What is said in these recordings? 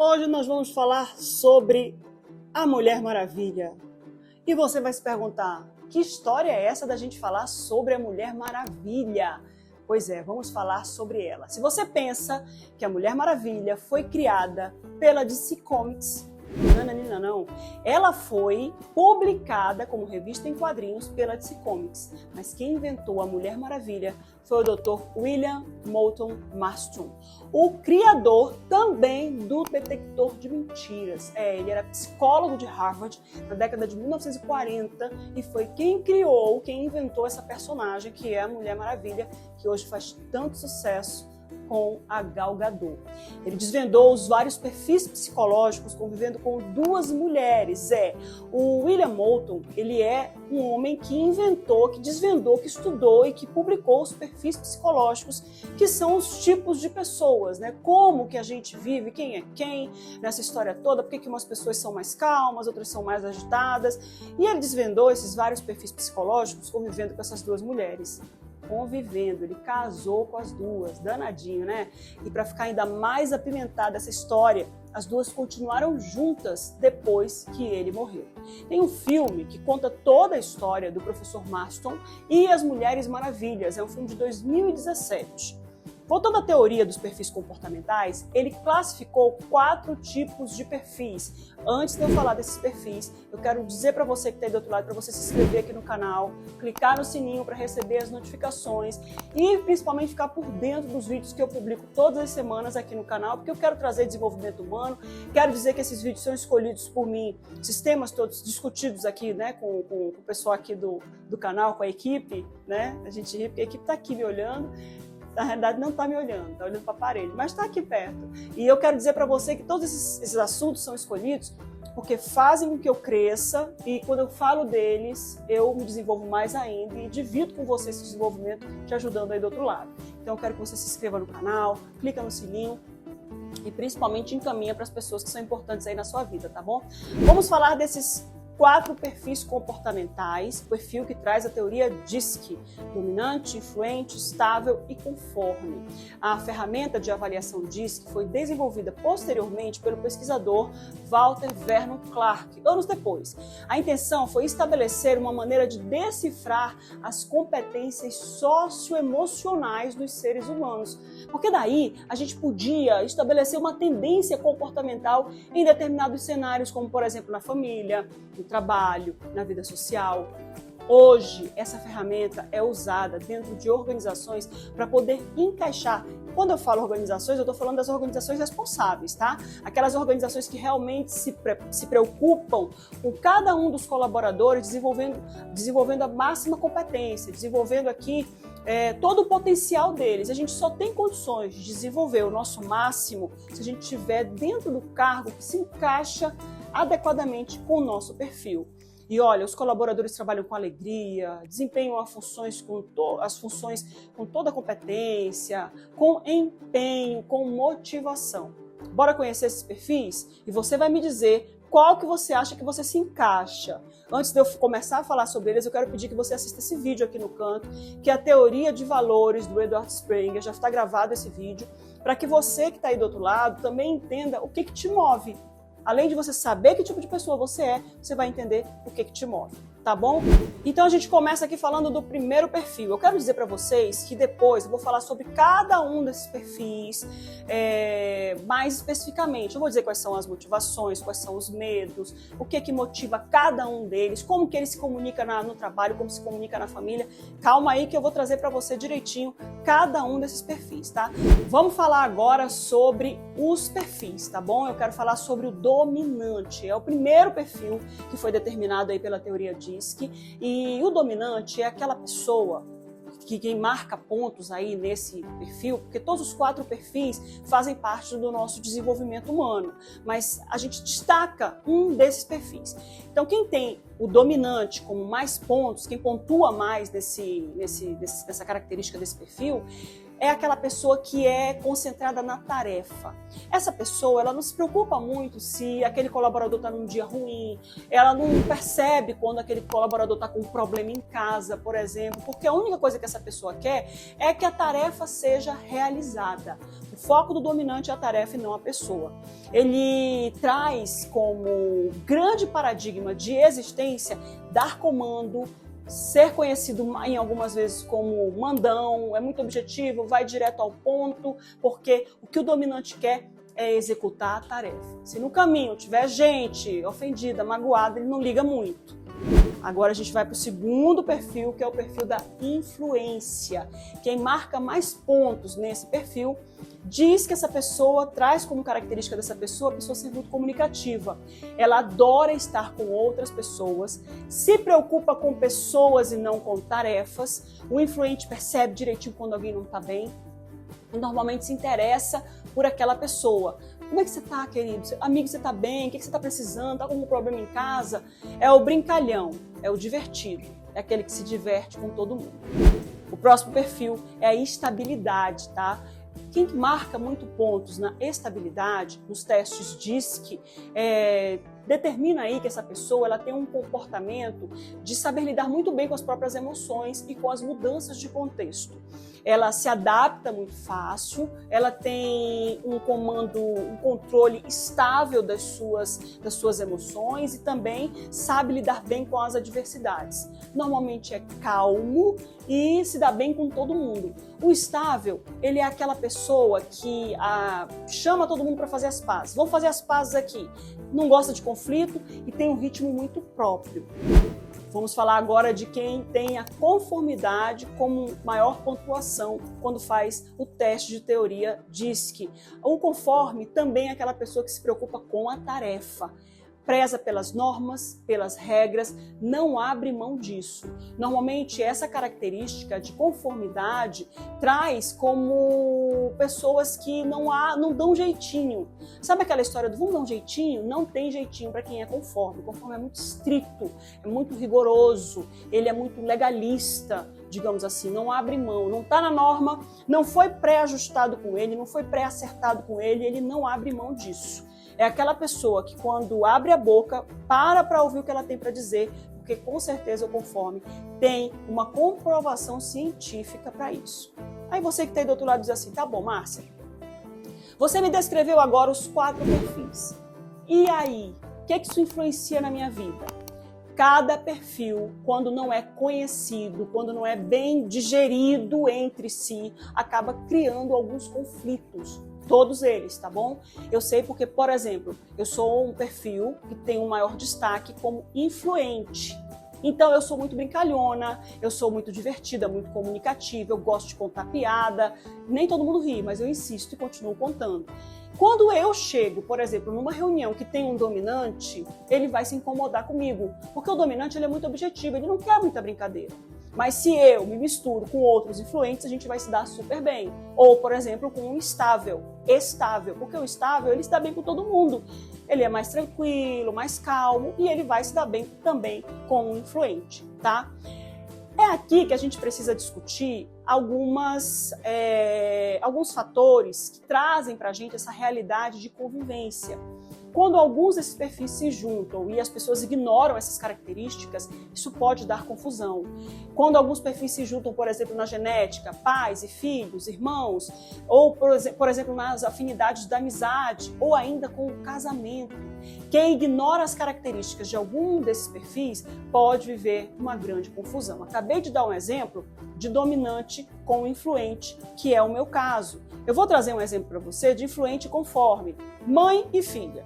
Hoje nós vamos falar sobre a Mulher Maravilha. E você vai se perguntar, que história é essa da gente falar sobre a Mulher Maravilha? Pois é, vamos falar sobre ela. Se você pensa que a Mulher Maravilha foi criada pela DC Comics, não. Ela foi publicada como revista em quadrinhos pela DC Comics, mas quem inventou a Mulher Maravilha foi o Dr. William Moulton Marston, o criador também do detector de mentiras. Ele era psicólogo de Harvard na década de 1940 e foi quem inventou essa personagem que é a Mulher Maravilha, que hoje faz tanto sucesso com a Gal Gadot. Ele desvendou os vários perfis psicológicos convivendo com duas mulheres. O William Moulton, ele é um homem que inventou, que desvendou, que estudou e que publicou os perfis psicológicos, que são os tipos de pessoas, né? Como que a gente vive, quem é quem nessa história toda, por que umas pessoas são mais calmas, outras são mais agitadas. E ele desvendou esses vários perfis psicológicos convivendo com essas duas mulheres. Ele casou com as duas, danadinho, né? E para ficar ainda mais apimentada essa história, as duas continuaram juntas depois que ele morreu. Tem um filme que conta toda a história do professor Marston e as Mulheres Maravilhas, é um filme de 2017. Voltando à teoria dos perfis comportamentais, ele classificou 4 tipos de perfis. Antes de eu falar desses perfis, eu quero dizer para você que está aí do outro lado, para você se inscrever aqui no canal, clicar no sininho para receber as notificações e principalmente ficar por dentro dos vídeos que eu publico todas as semanas aqui no canal, porque eu quero trazer desenvolvimento humano, quero dizer que esses vídeos são escolhidos por mim, sistemas todos discutidos aqui, né, com o pessoal aqui do canal, com a equipe, né? A gente ri porque a equipe está aqui me olhando. Na realidade não está me olhando, está olhando para o aparelho, mas está aqui perto. E eu quero dizer para você que todos esses assuntos são escolhidos porque fazem com que eu cresça e quando eu falo deles, eu me desenvolvo mais ainda e divido com você esse desenvolvimento, te ajudando aí do outro lado. Então eu quero que você se inscreva no canal, clica no sininho e principalmente encaminha para as pessoas que são importantes aí na sua vida, tá bom? Vamos falar desses 4 perfis comportamentais, o perfil que traz a teoria DISC, dominante, influente, estável e conforme. A ferramenta de avaliação DISC foi desenvolvida posteriormente pelo pesquisador Walter Vernon Clark, anos depois. A intenção foi estabelecer uma maneira de decifrar as competências socioemocionais dos seres humanos, porque daí a gente podia estabelecer uma tendência comportamental em determinados cenários, como por exemplo na família, no trabalho, na vida social. Hoje, essa ferramenta é usada dentro de organizações para poder encaixar. Quando eu falo organizações, eu estou falando das organizações responsáveis, tá? Aquelas organizações que realmente se preocupam com cada um dos colaboradores, desenvolvendo a máxima competência, desenvolvendo aqui todo o potencial deles. A gente só tem condições de desenvolver o nosso máximo se a gente estiver dentro do cargo que se encaixa adequadamente com o nosso perfil. E olha, os colaboradores trabalham com alegria, desempenham as funções com toda a competência, com empenho, com motivação. Bora conhecer esses perfis? E você vai me dizer qual que você acha que você se encaixa. Antes de eu começar a falar sobre eles, eu quero pedir que você assista esse vídeo aqui no canto, que é a teoria de valores do Edward Springer. Já está gravado esse vídeo, para que você que está aí do outro lado também entenda o que te move. Além de você saber que tipo de pessoa você vai entender o que te move, tá bom? Então a gente começa aqui falando do primeiro perfil. Eu quero dizer para vocês que depois eu vou falar sobre cada um desses perfis mais especificamente. Eu vou dizer quais são as motivações, quais são os medos, o que motiva cada um deles, como que ele se comunica no trabalho, como se comunica na família. Calma aí que eu vou trazer para você direitinho cada um desses perfis, tá? Vamos falar agora sobre os perfis, tá bom? Eu quero falar sobre o dominante. É o primeiro perfil que foi determinado aí pela teoria DISC. E o dominante é aquela pessoa que marca pontos aí nesse perfil, porque todos os 4 perfis fazem parte do nosso desenvolvimento humano, mas a gente destaca um desses perfis. Então quem tem o dominante como mais pontos, quem pontua mais nessa característica desse perfil, é aquela pessoa que é concentrada na tarefa. Essa pessoa, ela não se preocupa muito se aquele colaborador está num dia ruim, ela não percebe quando aquele colaborador está com um problema em casa, por exemplo, porque a única coisa que essa pessoa quer é que a tarefa seja realizada. O foco do dominante é a tarefa e não a pessoa. Ele traz como grande paradigma de existência dar comando, ser conhecido em algumas vezes como mandão, é muito objetivo, vai direto ao ponto, porque o que o dominante quer é executar a tarefa. Se no caminho tiver gente ofendida, magoada, ele não liga muito. Agora a gente vai para o segundo perfil, que é o perfil da influência. Quem marca mais pontos nesse perfil diz que essa pessoa traz como característica dessa pessoa a pessoa ser muito comunicativa. Ela adora estar com outras pessoas, se preocupa com pessoas e não com tarefas. O influente percebe direitinho quando alguém não está bem e normalmente se interessa por aquela pessoa. Como é que você está, querido? Amigo, você está bem? O que você está precisando? Está com algum problema em casa? É o brincalhão, é o divertido, é aquele que se diverte com todo mundo. O próximo perfil é a estabilidade, tá? Quem marca muito pontos na estabilidade, nos testes DISC, determina aí que essa pessoa ela tem um comportamento de saber lidar muito bem com as próprias emoções e com as mudanças de contexto. Ela se adapta muito fácil, ela tem um controle estável das suas emoções e também sabe lidar bem com as adversidades. Normalmente é calmo e se dá bem com todo mundo. O estável, ele é aquela pessoa que chama todo mundo para fazer as pazes. Vamos fazer as pazes aqui. Não gosta de conflito e tem um ritmo muito próprio. Vamos falar agora de quem tem a conformidade como maior pontuação quando faz o teste de teoria DISC. O conforme também é aquela pessoa que se preocupa com a tarefa. Preza pelas normas, pelas regras, não abre mão disso. Normalmente, essa característica de conformidade traz como pessoas que não dão jeitinho. Sabe aquela história do vamos dar um jeitinho? Não tem jeitinho para quem é conforme. O conforme é muito estrito, é muito rigoroso, ele é muito legalista, digamos assim, não abre mão, não está na norma, não foi pré-ajustado com ele, não foi pré-acertado com ele, ele não abre mão disso. É aquela pessoa que quando abre a boca, para ouvir o que ela tem para dizer, porque com certeza o conforme tem uma comprovação científica para isso. Aí você que está aí do outro lado diz assim, tá bom, Márcia, você me descreveu agora os 4 perfis. E aí, o que isso influencia na minha vida? Cada perfil, quando não é conhecido, quando não é bem digerido entre si, acaba criando alguns conflitos. Todos eles, tá bom? Eu sei porque, por exemplo, eu sou um perfil que tem um maior destaque como influente. Então eu sou muito brincalhona, eu sou muito divertida, muito comunicativa, eu gosto de contar piada. Nem todo mundo ri, mas eu insisto e continuo contando. Quando eu chego, por exemplo, numa reunião que tem um dominante, ele vai se incomodar comigo, porque o dominante ele é muito objetivo, ele não quer muita brincadeira. Mas se eu me misturo com outros influentes, a gente vai se dar super bem. Ou, por exemplo, com um estável, porque o estável ele se dá bem com todo mundo. Ele é mais tranquilo, mais calmo e ele vai se dar bem também com um influente, tá? É aqui que a gente precisa discutir alguns fatores que trazem para a gente essa realidade de convivência. Quando alguns desses perfis se juntam e as pessoas ignoram essas características, isso pode dar confusão. Quando alguns perfis se juntam, por exemplo, na genética, pais e filhos, irmãos, ou, por exemplo, nas afinidades da amizade, ou ainda com o casamento. Quem ignora as características de algum desses perfis pode viver uma grande confusão. Acabei de dar um exemplo de dominante com influente, que é o meu caso. Eu vou trazer um exemplo para você de influente conforme mãe e filha.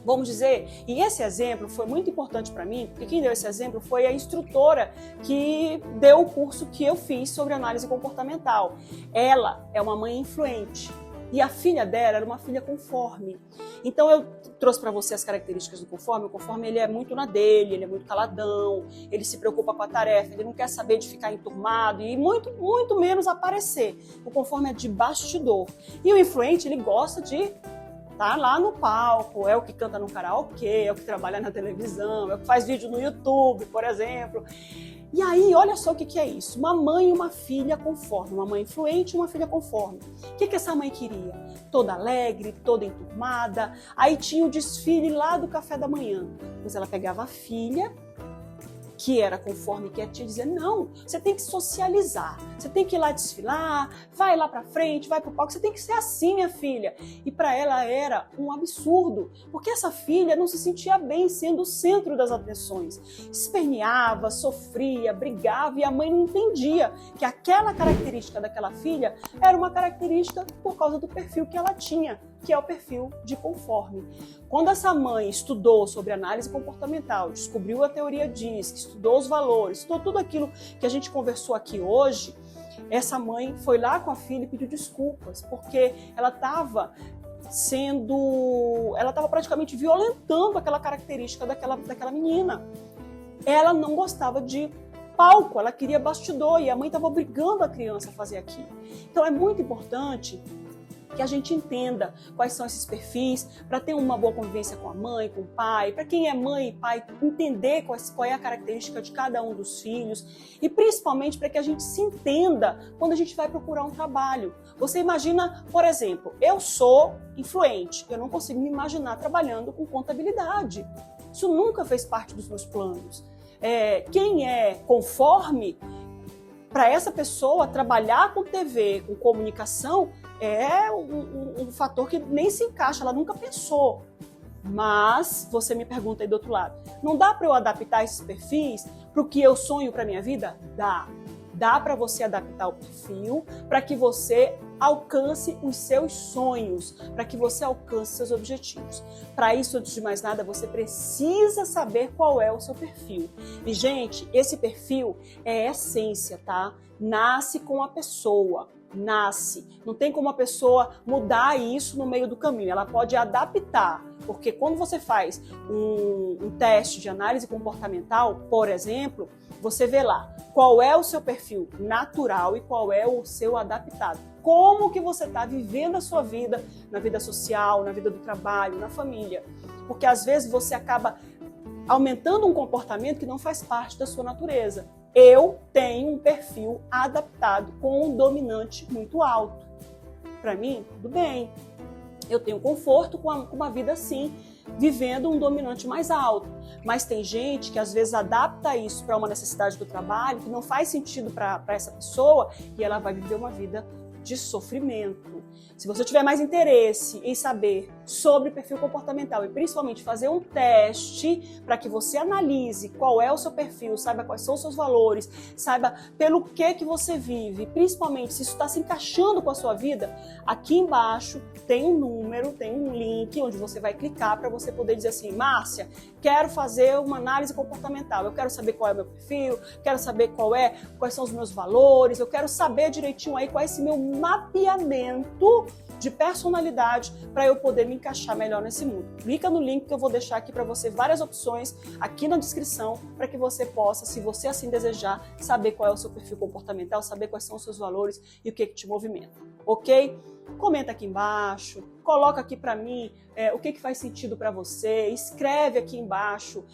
Vamos dizer, e esse exemplo foi muito importante para mim, porque quem deu esse exemplo foi a instrutora que deu o curso que eu fiz sobre análise comportamental. Ela é uma mãe influente e a filha dela era uma filha conforme. Então eu trouxe para você as características do conforme. O conforme ele é muito na dele, ele é muito caladão, ele se preocupa com a tarefa, ele não quer saber de ficar enturmado e muito menos aparecer. O conforme é de bastidor. E o influente, ele gosta de tá lá no palco, é o que canta no karaokê, é o que trabalha na televisão, é o que faz vídeo no YouTube, por exemplo. E aí, olha só o que é isso. Uma mãe e uma filha conforme. Uma mãe influente e uma filha conforme. O que essa mãe queria? Toda alegre, toda enturmada. Aí tinha o desfile lá do café da manhã. Pois ela pegava a filha, que era conforme quietinha, dizer, não, você tem que socializar, você tem que ir lá desfilar, vai lá pra frente, vai pro palco, você tem que ser assim, minha filha. E para ela era um absurdo, porque essa filha não se sentia bem sendo o centro das atenções. Esperneava, sofria, brigava e a mãe não entendia que aquela característica daquela filha era uma característica por causa do perfil que ela tinha, que é o perfil de conforme. Quando essa mãe estudou sobre análise comportamental, descobriu a teoria DISC, estudou os valores, estudou tudo aquilo que a gente conversou aqui hoje, essa mãe foi lá com a filha e pediu desculpas, porque ela estava praticamente violentando aquela característica daquela menina. Ela não gostava de palco, ela queria bastidor e a mãe estava obrigando a criança a fazer aquilo. Então é muito importante que a gente entenda quais são esses perfis, para ter uma boa convivência com a mãe, com o pai, para quem é mãe e pai, entender qual é a característica de cada um dos filhos e principalmente para que a gente se entenda quando a gente vai procurar um trabalho. Você imagina, por exemplo, eu sou influente, eu não consigo me imaginar trabalhando com contabilidade. Isso nunca fez parte dos meus planos. Quem é conforme, para essa pessoa trabalhar com TV, com comunicação, é um fator que nem se encaixa, ela nunca pensou. Mas você me pergunta aí do outro lado, não dá para eu adaptar esses perfis para o que eu sonho para minha vida? Dá. Dá para você adaptar o perfil para que você alcance os seus sonhos, para que você alcance seus objetivos. Para isso, antes de mais nada, você precisa saber qual é o seu perfil. E, gente, esse perfil é essência, tá? Nasce com a pessoa. Nasce. Não tem como a pessoa mudar isso no meio do caminho. Ela pode adaptar, porque quando você faz um teste de análise comportamental, por exemplo, você vê lá qual é o seu perfil natural e qual é o seu adaptado. Como que você está vivendo a sua vida, na vida social, na vida do trabalho, na família. Porque às vezes você acaba aumentando um comportamento que não faz parte da sua natureza. Eu tenho um perfil adaptado com um dominante muito alto. Para mim, tudo bem. Eu tenho conforto com uma vida assim, vivendo um dominante mais alto. Mas tem gente que às vezes adapta isso para uma necessidade do trabalho que não faz sentido para essa pessoa e ela vai viver uma vida de sofrimento. Se você tiver mais interesse em saber sobre perfil comportamental e principalmente fazer um teste para que você analise qual é o seu perfil, saiba quais são os seus valores, saiba pelo que você vive, principalmente se isso está se encaixando com a sua vida, aqui embaixo tem um número, tem um link onde você vai clicar para você poder dizer assim, Márcia, quero fazer uma análise comportamental, eu quero saber qual é o meu perfil, quero saber quais são os meus valores, eu quero saber direitinho aí qual é esse meu mapeamento de personalidade para eu poder me encaixar melhor nesse mundo. Clica no link que eu vou deixar aqui para você várias opções aqui na descrição para que você possa, se você assim desejar, saber qual é o seu perfil comportamental, saber quais são os seus valores e o que te movimenta, ok? Comenta aqui embaixo, coloca aqui para mim o que faz sentido para você, escreve aqui embaixo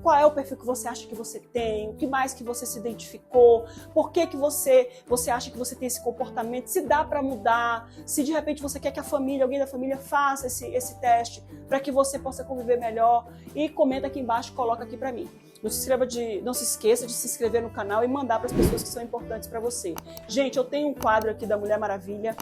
qual é o perfil que você acha que você tem, o que mais que você se identificou, por que você acha que você tem esse comportamento, se dá para mudar, se de repente você quer que alguém da família faça esse teste para que você possa conviver melhor e comenta aqui embaixo, coloca aqui para mim. Não se esqueça de se inscrever no canal e mandar para as pessoas que são importantes para você. Gente, eu tenho um quadro aqui da Mulher Maravilha,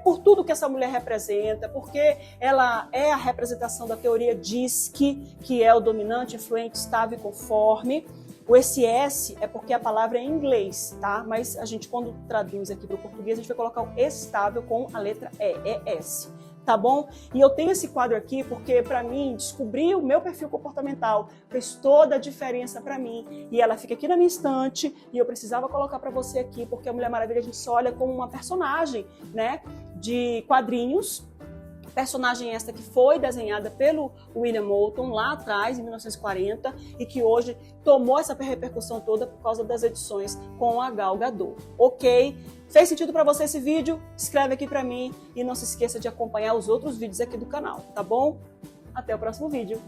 por tudo que essa mulher representa, porque ela é a representação da teoria DISC, que é o dominante, influente, estável e conforme. O S é porque a palavra é em inglês, tá? Mas a gente, quando traduz aqui para o português, a gente vai colocar o estável com a letra ES. Tá bom? E eu tenho esse quadro aqui porque, para mim, descobrir o meu perfil comportamental fez toda a diferença para mim. E ela fica aqui na minha estante e eu precisava colocar para você aqui, porque a Mulher Maravilha a gente só olha como uma personagem, né, de quadrinhos. Personagem esta que foi desenhada pelo William Moulton lá atrás, em 1940, e que hoje tomou essa repercussão toda por causa das edições com a Gal Gadot. Ok? Fez sentido para você esse vídeo? Escreve aqui para mim e não se esqueça de acompanhar os outros vídeos aqui do canal, tá bom? Até o próximo vídeo.